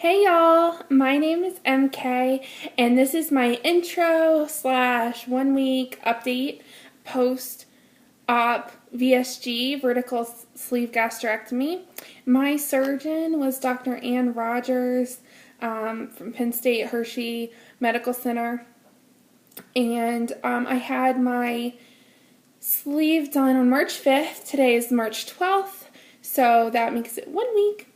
Hey y'all, my name is MK and this is my intro / 1 week update post-op VSG vertical sleeve gastrectomy. My surgeon was Dr. Ann Rogers from Penn State Hershey Medical Center, and I had my sleeve done on March 5th. Today is March 12th, so that makes it 1 week.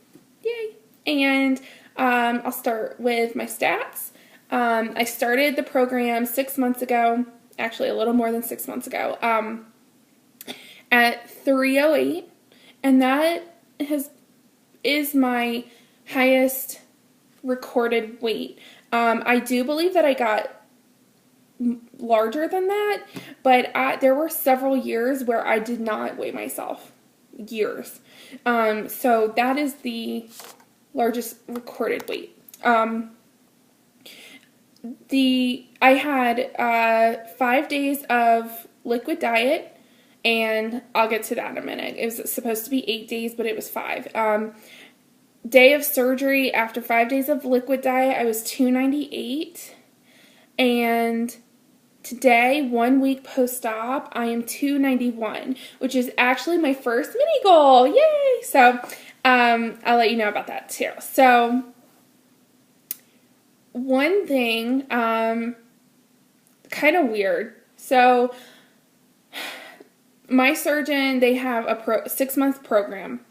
Yay! And I'll start with my stats. I started the program 6 months ago, actually a little more than 6 months ago, at 308, and that is my highest recorded weight. I do believe that I got larger than that, but there were several years where I did not weigh myself. Years. So that is the largest recorded weight. I had 5 days of liquid diet, and I'll get to that in a minute. It was supposed to be 8 days, but it was 5. Day of surgery, after 5 days of liquid diet, I was 298, and today, 1 week post-op, I am 291, which is actually my first mini goal. Yay! So I'll let you know about that too. So one thing, kind of weird. So my surgeon, they have a 6-month program.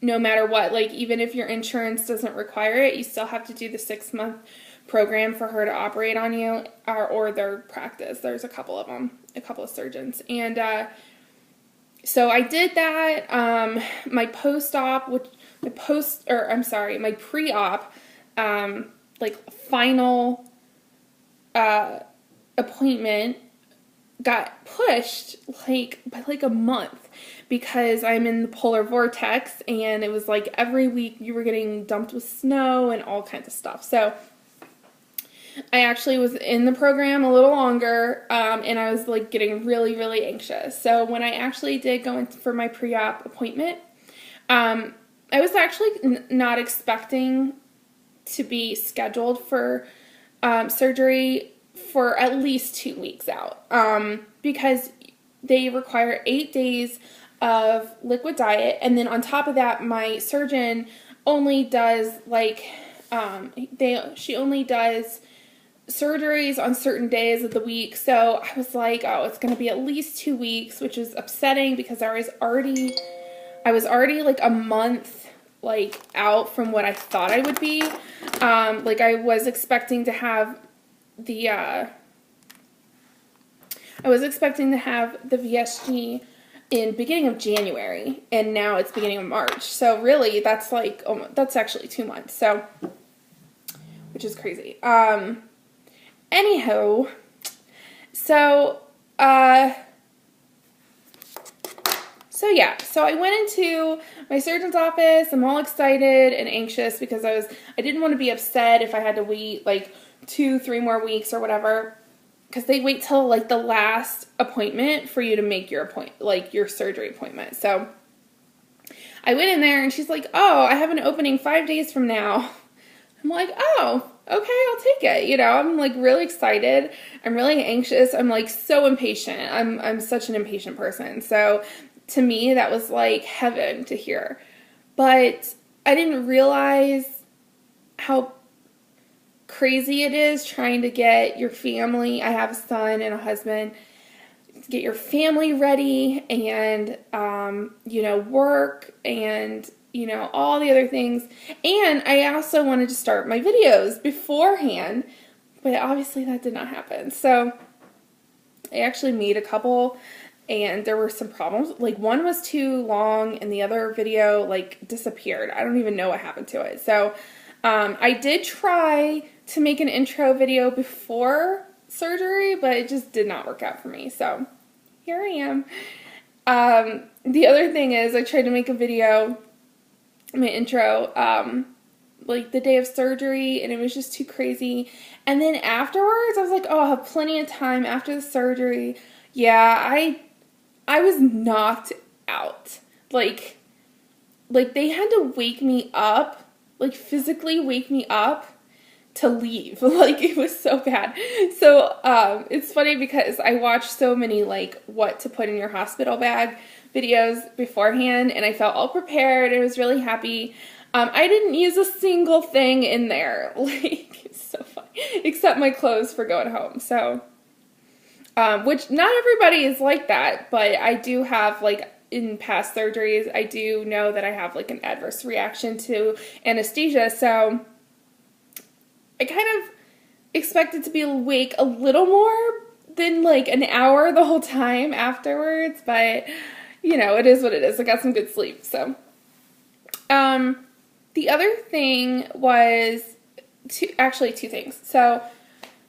No matter what, like even if your insurance doesn't require it, you still have to do the 6-month program for her to operate on you, or their practice. There's a couple of them, a couple of surgeons, and so I did that. My post-op, my pre-op, like final appointment got pushed by a month because I'm in the polar vortex, and it was like every week you were getting dumped with snow and all kinds of stuff. So I actually was in the program a little longer, and I was like getting really, really anxious. So when I actually did go in for my pre-op appointment, I was actually not expecting to be scheduled for surgery for at least 2 weeks out, because they require 8 days of liquid diet, and then on top of that, my surgeon only does she only does surgeries on certain days of the week. So I was like, oh, it's going to be at least 2 weeks, which is upsetting because I was already like a month out from what I thought I would be. I was expecting to have the VSG in beginning of January, and now it's beginning of March. So really, that's that's actually 2 months. So, which is crazy. Anyhow, so I went into my surgeon's office. I'm all excited and anxious because I didn't want to be upset if I had to wait 2-3 more weeks or whatever, because they wait till the last appointment for you to make your your surgery appointment. So I went in there and she's like, "Oh, I have an opening 5 days from now." I'm like, "Oh, okay, I'll take it." I'm really excited. I'm really anxious. I'm so impatient. I'm such an impatient person. So to me, that was heaven to hear. But I didn't realize how crazy it is trying to get your family. I have a son and a husband. Get your family ready and work and all the other things. And I also wanted to start my videos beforehand, but obviously that did not happen. So I actually made a couple, and there were some problems. One was too long, and the other video disappeared. I don't even know what happened to it. So I did try to make an intro video before surgery, but it just did not work out for me. So here I am. The other thing is, I tried to make a video, my intro, the day of surgery, and it was just too crazy. And then afterwards, I was like, oh, I'll have plenty of time after the surgery. Yeah, I was knocked out. They had to wake me up like physically wake me up to leave. Like, it was so bad. So it's funny because I watched so many like what to put in your hospital bag videos beforehand, and I felt all prepared. I was really happy. I didn't use a single thing in there. Like, it's so funny, except my clothes for going home. So which not everybody is like that, but I do have, like, in past surgeries, I do know that I have like an adverse reaction to anesthesia. So I kind of expected to be awake a little more than like an hour the whole time afterwards, but you know, it is what it is. I got some good sleep. So the other thing was two things. So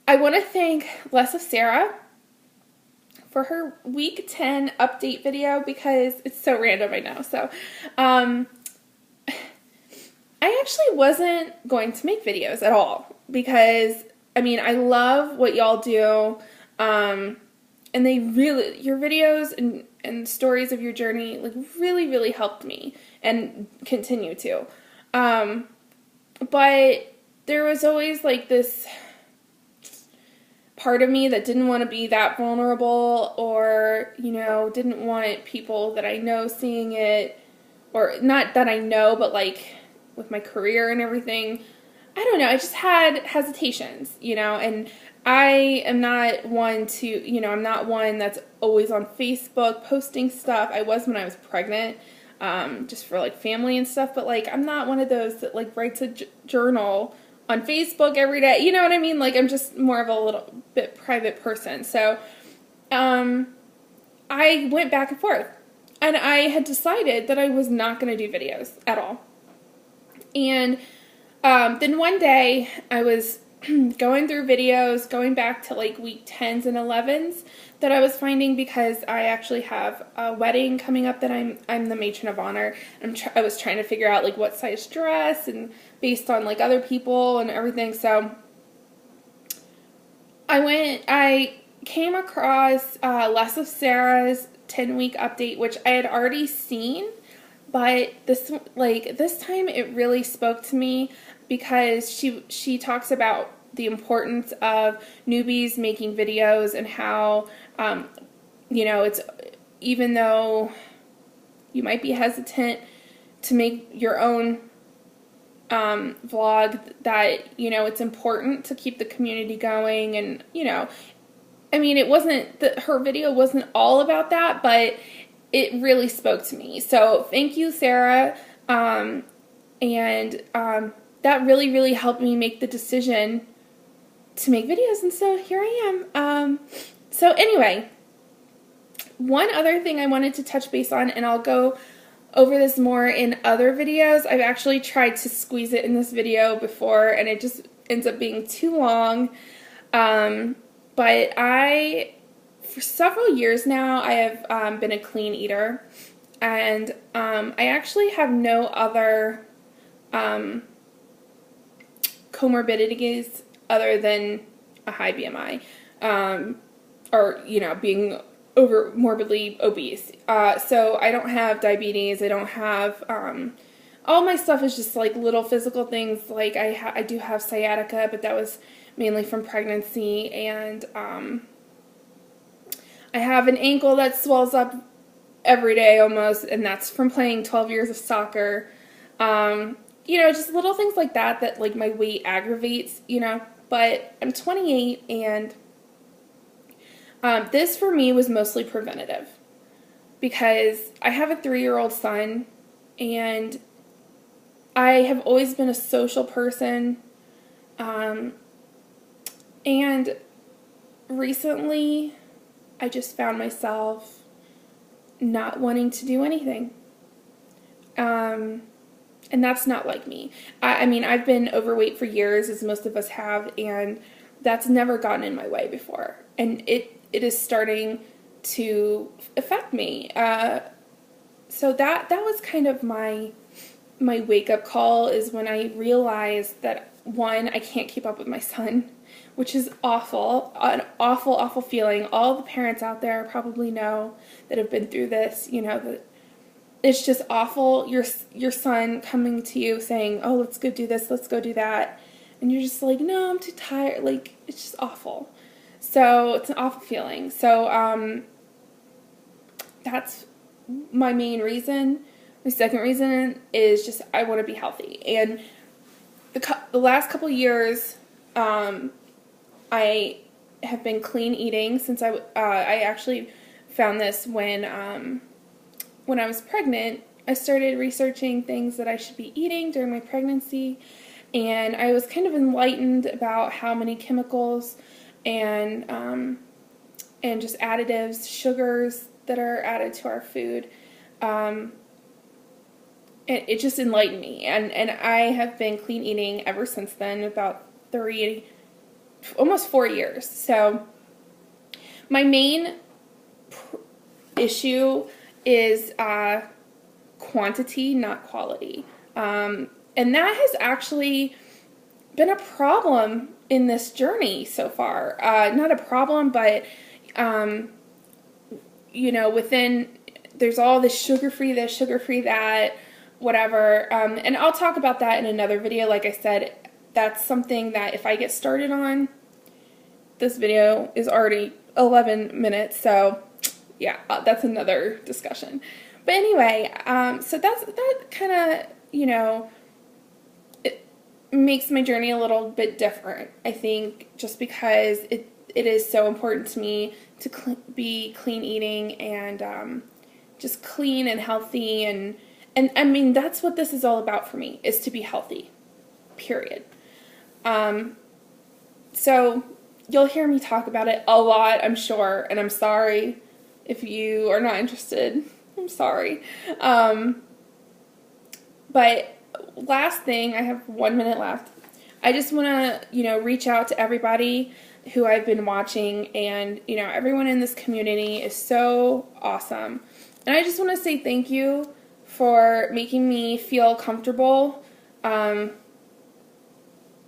I want to thank Less of Sarah for her week 10 update video, because it's so random, I know. So I actually wasn't going to make videos at all, because I mean, I love what y'all do, and they really, your videos and stories of your journey, like, really helped me and continue to. But there was always like this part of me that didn't want to be that vulnerable, or, you know, didn't want people that I know seeing it, or not that I know, but like with my career and everything. I don't know, I just had hesitations, you know, and I am not one to, you know, I'm not one that's always on Facebook posting stuff. I was when I was pregnant, just for like family and stuff, but like I'm not one of those that like writes a journal on Facebook every day, you know what I mean? Like, I'm just more of a little bit private person. So I went back and forth, and I had decided that I was not going to do videos at all. And then one day I was going through videos, going back to like week 10s and 11s that I was finding, because I actually have a wedding coming up that I'm the matron of honor. I was trying to figure out like what size dress, and based on like other people and everything. So I came across Less of Sarah's 10-week update, which I had already seen, but this time it really spoke to me, because she talks about the importance of newbies making videos, and how, you know, it's, even though you might be hesitant to make your own vlog, that, you know, it's important to keep the community going. And, you know, I mean, it wasn't that her video wasn't all about that, but it really spoke to me. So thank you, Sarah. That really helped me make the decision to make videos, and so here I am. So anyway, one other thing I wanted to touch base on, and I'll go over this more in other videos. I've actually tried to squeeze it in this video before, and it just ends up being too long. But for several years now, I have been a clean eater, and I actually have no other comorbidities other than a high BMI, or, you know, being morbidly obese. So I don't have diabetes. I don't have, all my stuff is just like little physical things. Like I do have sciatica, but that was mainly from pregnancy, and I have an ankle that swells up every day almost, and that's from playing 12 years of soccer. You know, just little things like that like my weight aggravates, you know. But I'm 28, and this for me was mostly preventative, because I have a 3-year-old son, and I have always been a social person, and recently I just found myself not wanting to do anything. And that's not like me. I mean, I've been overweight for years, as most of us have, and that's never gotten in my way before. And it is starting to affect me. So that was kind of my wake-up call, is when I realized that, one, I can't keep up with my son, which is awful, an awful feeling. All the parents out there probably know that have been through this, you know, that it's just awful. Your son coming to you saying, oh, let's go do this, let's go do that. And you're just like, no, I'm too tired. Like, it's just awful. So it's an awful feeling. So that's my main reason. My second reason is just I want to be healthy. And the last couple years, I have been clean eating since I actually found this when I was pregnant. I started researching things that I should be eating during my pregnancy, and I was kind of enlightened about how many chemicals and just additives, sugars that are added to our food. It just enlightened me, and I have been clean eating ever since then, about almost 4 years. So my main issue is quantity, not quality. And that has actually been a problem in this journey so far. Not a problem, but, there's all this sugar-free this, sugar-free that, whatever. And I'll talk about that in another video. Like I said, that's something that if I get started on, this video is already 11 minutes, so yeah, that's another discussion. But anyway, so that kind of, it makes my journey a little bit different, I think, just because it is so important to me to be clean eating and just clean and healthy, and I mean, that's what this is all about for me, is to be healthy, period. So you'll hear me talk about it a lot, I'm sure, and I'm sorry if you are not interested. I'm sorry. But last thing, I have 1 minute left. I just want to, reach out to everybody who I've been watching, and, everyone in this community is so awesome. And I just want to say thank you for making me feel comfortable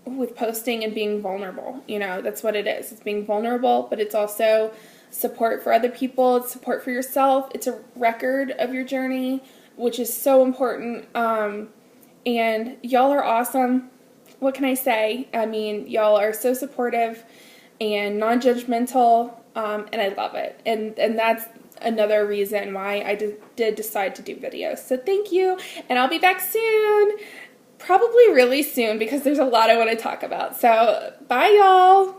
with posting and being vulnerable. That's what it is. It's being vulnerable, but it's also support for other people. It's support for yourself. It's a record of your journey, which is so important. And y'all are awesome. What can I say? I mean, y'all are so supportive and non-judgmental, and I love it. And that's another reason why I did decide to do videos. So thank you, and I'll be back soon. Probably really soon, because there's a lot I want to talk about. So bye, y'all.